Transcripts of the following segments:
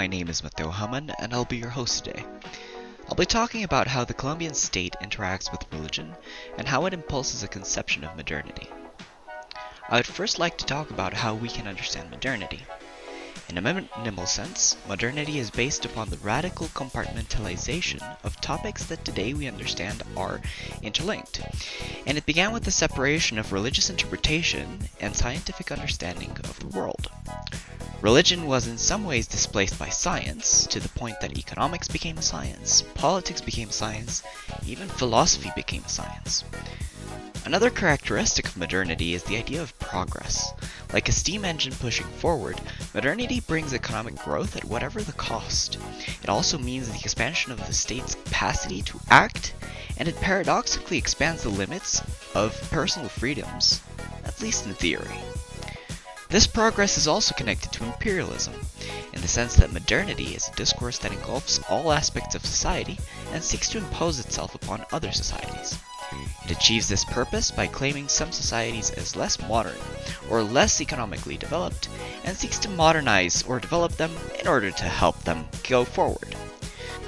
my name is Mateo Haman, and I'll be your host today. I'll be talking about how the Colombian state interacts with religion, and how it impulses a conception of modernity. I would first like to talk about how we can understand modernity. In a minimal sense, modernity is based upon the radical compartmentalization of topics that today we understand are interlinked, and it began with the separation of religious interpretation and scientific understanding of the world. Religion was in some ways displaced by science, to the point that economics became a science, politics became science, even philosophy became a science. Another characteristic of modernity is the idea of progress. Like a steam engine pushing forward, modernity brings economic growth at whatever the cost. It also means the expansion of the state's capacity to act, and it paradoxically expands the limits of personal freedoms, at least in theory. This progress is also connected to imperialism, in the sense that modernity is a discourse that engulfs all aspects of society and seeks to impose itself upon other societies. It achieves this purpose by claiming some societies as less modern or less economically developed, and seeks to modernize or develop them in order to help them go forward.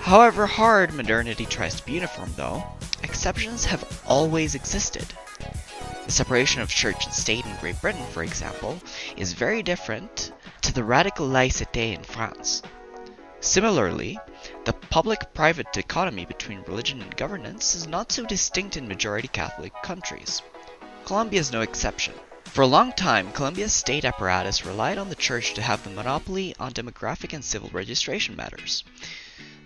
However hard modernity tries to be uniform though, exceptions have always existed. The separation of church and state in Great Britain, for example, is very different to the radical laïcité in France. Similarly, the public-private dichotomy between religion and governance is not so distinct in majority Catholic countries. Colombia is no exception. For a long time, Colombia's state apparatus relied on the church to have the monopoly on demographic and civil registration matters.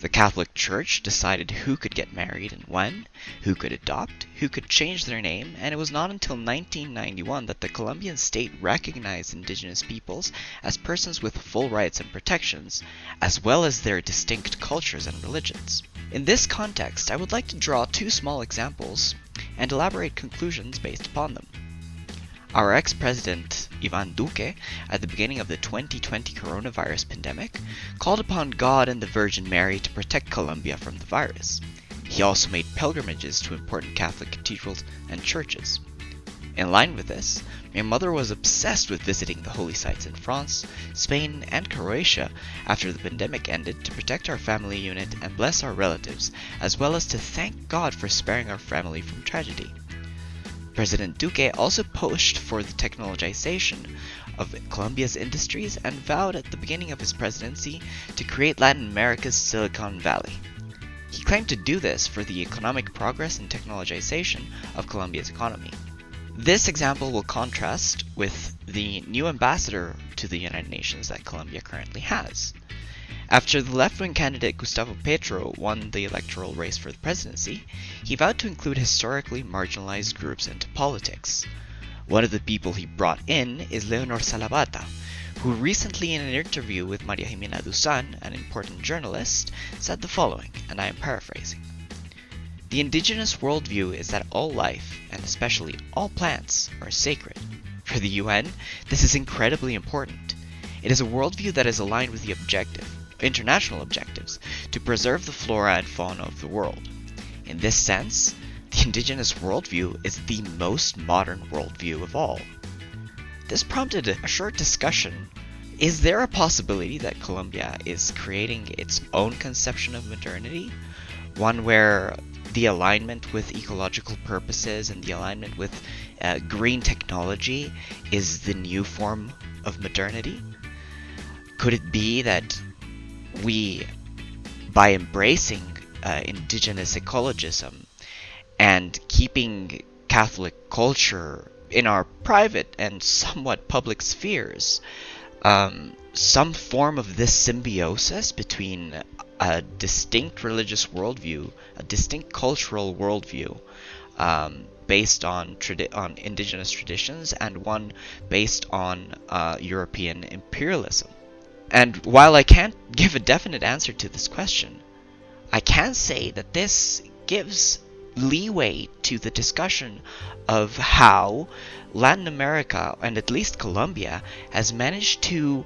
The Catholic Church decided who could get married and when, who could adopt, who could change their name, and it was not until 1991 that the Colombian state recognized indigenous peoples as persons with full rights and protections, as well as their distinct cultures and religions. In this context, I would like to draw two small examples and elaborate conclusions based upon them. Our ex-president, Iván Duque, at the beginning of the 2020 coronavirus pandemic, called upon God and the Virgin Mary to protect Colombia from the virus. He also made pilgrimages to important Catholic cathedrals and churches. In line with this, my mother was obsessed with visiting the holy sites in France, Spain, and Croatia after the pandemic ended to protect our family unit and bless our relatives, as well as to thank God for sparing our family from tragedy. President Duque also pushed for the technologization of Colombia's industries and vowed at the beginning of his presidency to create Latin America's Silicon Valley. He claimed to do this for the economic progress and technologization of Colombia's economy. This example will contrast with the new ambassador to the United Nations that Colombia currently has. After the left-wing candidate Gustavo Petro won the electoral race for the presidency, he vowed to include historically marginalized groups into politics. One of the people he brought in is Leonor Salabata, who recently in an interview with Maria Jimena Duzan, an important journalist, said the following, and I am paraphrasing. The indigenous worldview is that all life, and especially all plants, are sacred. For the UN, this is incredibly important. It is a worldview that is aligned with the international objectives to preserve the flora and fauna of the world. In this sense, the indigenous worldview is the most modern worldview of all. This prompted a short discussion. Is there a possibility that Colombia is creating its own conception of modernity? One where the alignment with ecological purposes and the alignment with green technology is the new form of modernity? Could it be that we, by embracing indigenous ecologism and keeping Catholic culture in our private and somewhat public spheres, some form of this symbiosis between a distinct religious worldview, a distinct cultural worldview, based on indigenous traditions, and one based on European imperialism? And while I can't give a definite answer to this question, I can say that this gives leeway to the discussion of how Latin America, and at least Colombia, has managed to,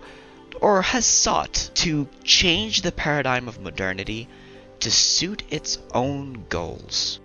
or has sought to, change the paradigm of modernity to suit its own goals.